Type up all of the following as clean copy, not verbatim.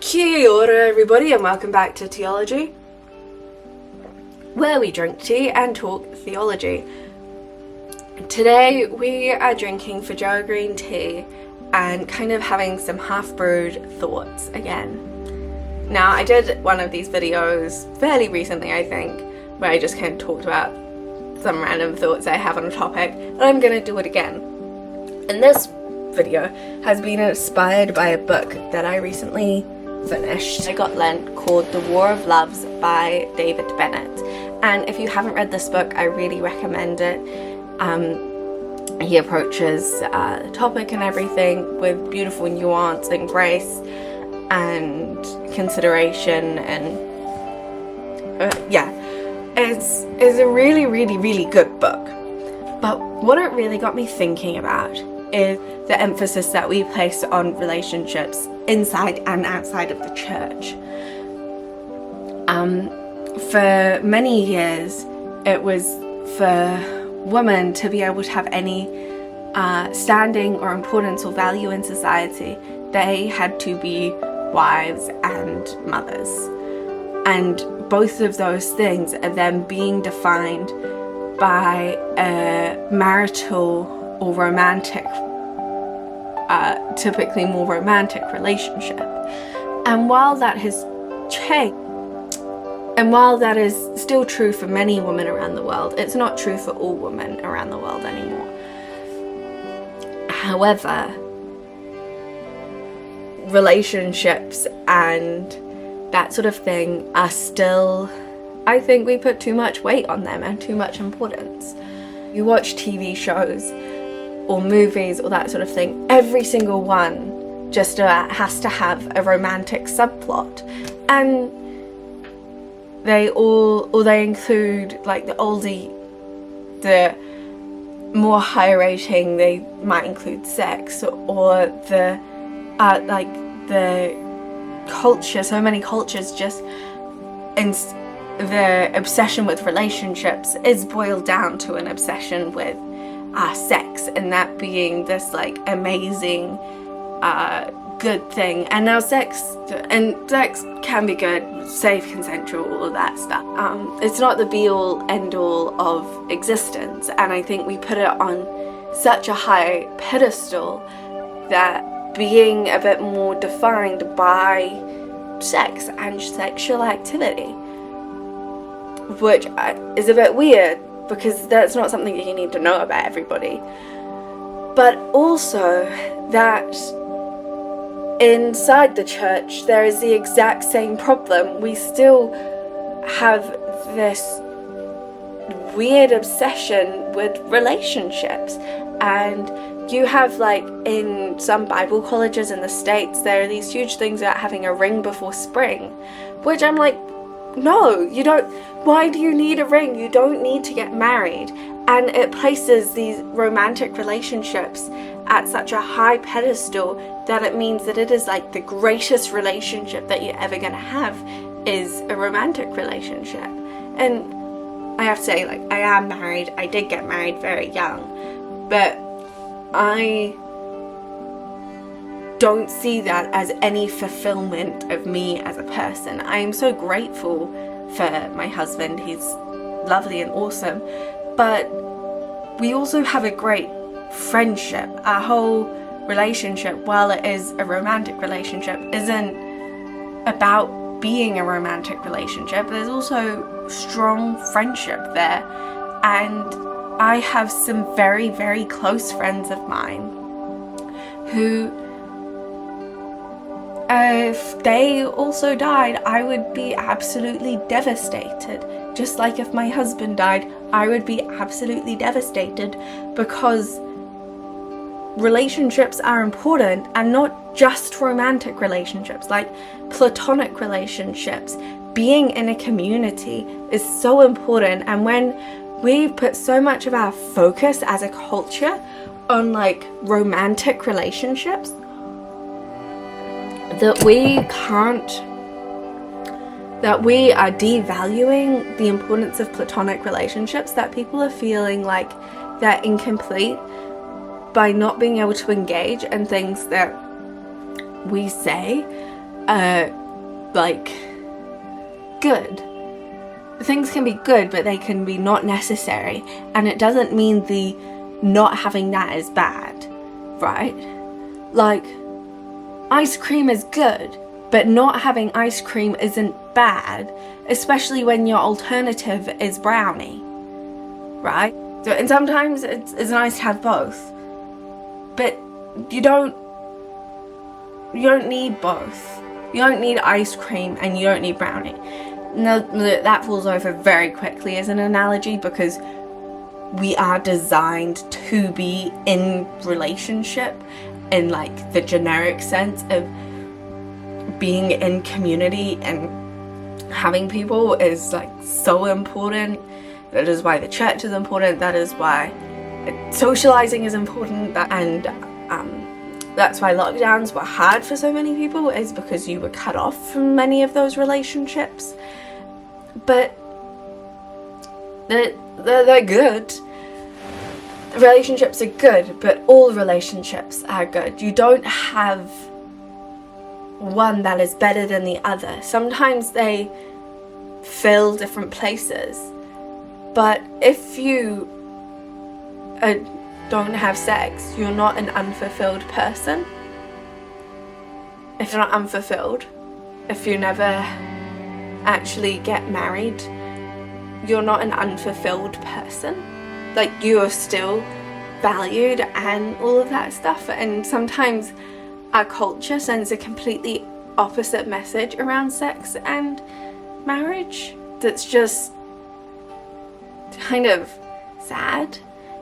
Kia ora everybody and welcome back to Teology, where we drink tea and talk theology. Today we are drinking Feijoa Green Tea and kind of having some half-brewed thoughts again. Now, I did one of these videos fairly recently, I think, where I just kind of talked about some random thoughts I have on a topic, and I'm going to do it again. And this video has been inspired by a book that I recently finished. I got lent, called The War of Loves by David Bennett. And if you haven't read this book, I really recommend it. He approaches the topic and everything with beautiful nuance and grace and consideration, and it's a really good book. But what it really got me thinking about is the emphasis that we place on relationships inside and outside of the church. For many years, it was for women to be able to have any standing or importance or value in society. They had to be wives and mothers. And both of those things are then being defined by a marital or romantic, typically more romantic relationship. And while that has changed, and while that is still true for many women around the world, it's not true for all women around the world anymore. However, relationships and that sort of thing are still, I think we put too much weight on them and too much importance. You watch TV shows or movies or that sort of thing, every single one just has to have a romantic subplot, and they include, like, the more high rating, they might include sex, or the culture. So many cultures just the obsession with relationships is boiled down to an obsession with sex, and that being this like amazing good thing. And now sex can be good, safe, consensual, all of that stuff. It's not the be-all end-all of existence, and I think we put it on such a high pedestal that being a bit more defined by sex and sexual activity, which is a bit weird because that's not something that you need to know about everybody. But also that inside the church there is the exact same problem. We still have this weird obsession with relationships, and you have, like, in some Bible colleges in the States, there are these huge things about having a ring before spring, which I'm like, no, you don't. Why do you need a ring? You don't need to get married. And it places these romantic relationships at such a high pedestal that it means that it is like the greatest relationship that you're ever going to have is a romantic relationship. And I have to say, like, I am married. I did get married very young, but I don't see that as any fulfillment of me as a person. I am so grateful for my husband. He's lovely and awesome, but we also have a great friendship. Our whole relationship, while it is a romantic relationship, isn't about being a romantic relationship. There's also strong friendship there, and I have some very, very close friends of mine who, if they also died, I would be absolutely devastated. Just like if my husband died, I would be absolutely devastated, because relationships are important, and not just romantic relationships, like platonic relationships. Being in a community is so important, and when we've put so much of our focus as a culture on, like, romantic relationships, that we are devaluing the importance of platonic relationships, that people are feeling like they're incomplete by not being able to engage in things that we say, like good. Things can be good, but they can be not necessary, and it doesn't mean the not having that is bad, right? Like, ice cream is good, but not having ice cream isn't bad, especially when your alternative is brownie, right? So, and sometimes it's nice to have both, but you don't need both. You don't need ice cream and you don't need brownie. No, that falls over very quickly as an analogy, because we are designed to be in relationship in like the generic sense of being in community, and having people is like so important. That is why the church is important. That is why socializing is important. And that's why lockdowns were hard for so many people, is because you were cut off from many of those relationships. But they're good. Relationships are good, but all relationships are good. You don't have one that is better than the other. Sometimes they fill different places. But if you don't have sex, you're not an unfulfilled person. If you're not unfulfilled, if you never actually get married, you're not an unfulfilled person. Like, you are still valued and all of that stuff. And sometimes our culture sends a completely opposite message around sex and marriage that's just kind of sad.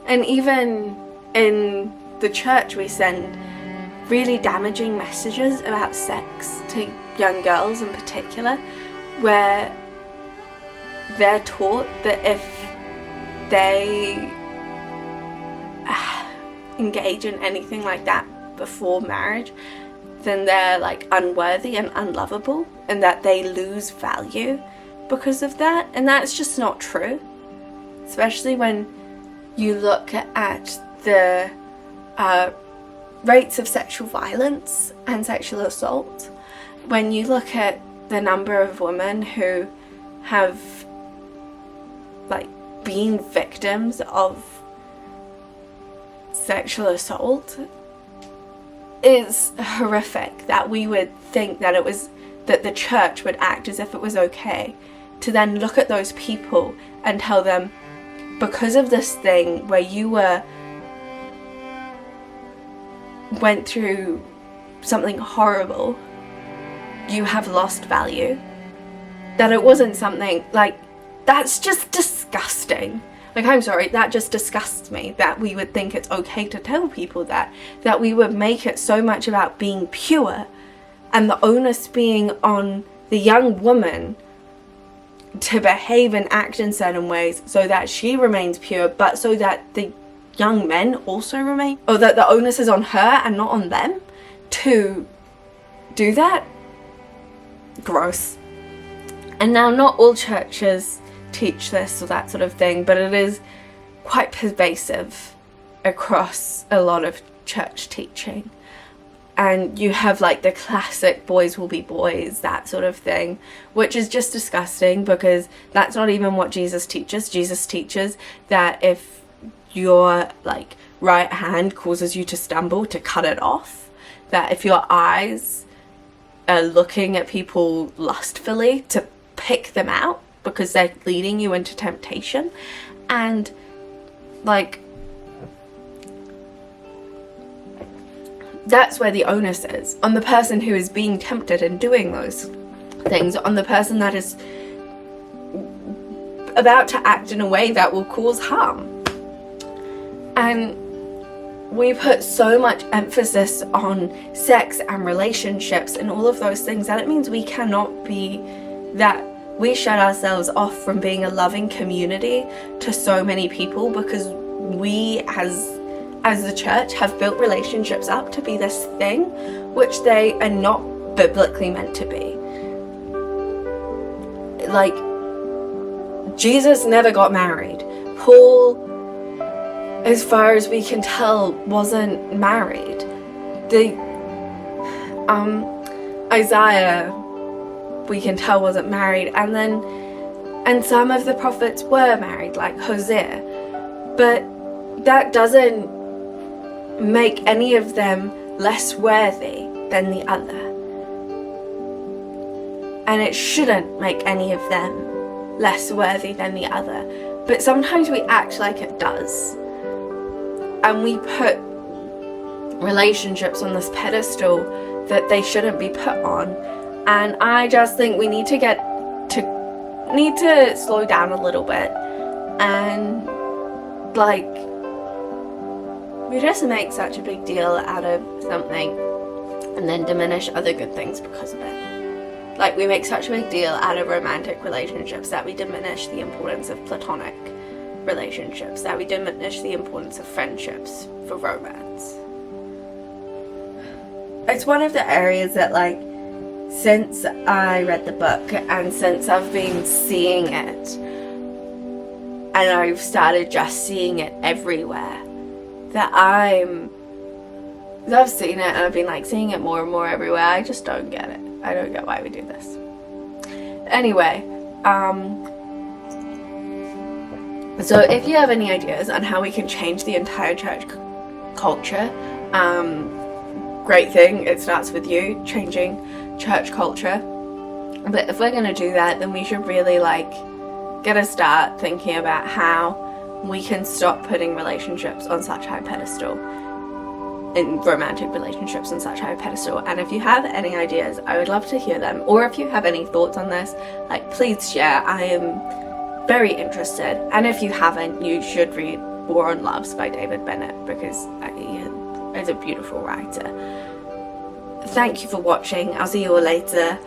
And even in the church, we send really damaging messages about sex to young girls in particular, where they're taught that if they engage in anything like that before marriage, then they're like unworthy and unlovable, and that they lose value because of that. And that's just not true, especially when you look at the rates of sexual violence and sexual assault. When you look at the number of women who have like been victims of sexual assault, it's horrific that we would think that that the church would act as if it was okay to then look at those people and tell them, because of this thing where you went through something horrible, you have lost value. That it wasn't something like, that's just disgusting. Like, I'm sorry, that just disgusts me that we would think it's okay to tell people that we would make it so much about being pure, and the onus being on the young woman to behave and act in certain ways so that she remains pure, but so that the young men also remain, or that the onus is on her and not on them to do that. Gross. And now, not all churches teach this or that sort of thing, but it is quite pervasive across a lot of church teaching. And you have like the classic boys will be boys, that sort of thing, which is just disgusting, because that's not even what Jesus teaches. Jesus teaches that if your like right hand causes you to stumble, to cut it off. That if your eyes are looking at people lustfully, to pick them out because they're leading you into temptation. And like, that's where the onus is on the person who is being tempted and doing those things, on the person that is about to act in a way that will cause harm. And we put so much emphasis on sex and relationships and all of those things that it means we cannot be, that we shut ourselves off from being a loving community to so many people, because we as the church have built relationships up to be this thing which they are not biblically meant to be. Like, Jesus never got married. Paul, as far as we can tell, wasn't married. Isaiah, we can tell, wasn't married, and some of the prophets were married, like Hosea, but that doesn't make any of them less worthy than the other, and it shouldn't make any of them less worthy than the other, but sometimes we act like it does, and we put relationships on this pedestal that they shouldn't be put on. And I just think we need to slow down a little bit, and like, we just make such a big deal out of something and then diminish other good things because of it. Like, we make such a big deal out of romantic relationships that we diminish the importance of platonic relationships, that we diminish the importance of friendships for romance. It's one of the areas that, like, since I read the book and since I've been seeing it, and I've started just seeing it everywhere, that I've seen it and I've been like seeing it more and more everywhere. I just don't get it. I don't get why we do this. Anyway, so if you have any ideas on how we can change the entire church culture, great thing, it starts with you changing church culture. But if we're going to do that, then we should really like get a start thinking about how we can stop putting relationships on such high pedestal, in romantic relationships on such high pedestal. And if you have any ideas, I would love to hear them, or if you have any thoughts on this, like, please share. I am very interested, and if you haven't, you should read War on Loves by David Bennett, because he is a beautiful writer. Thank you for watching. I'll see you all later.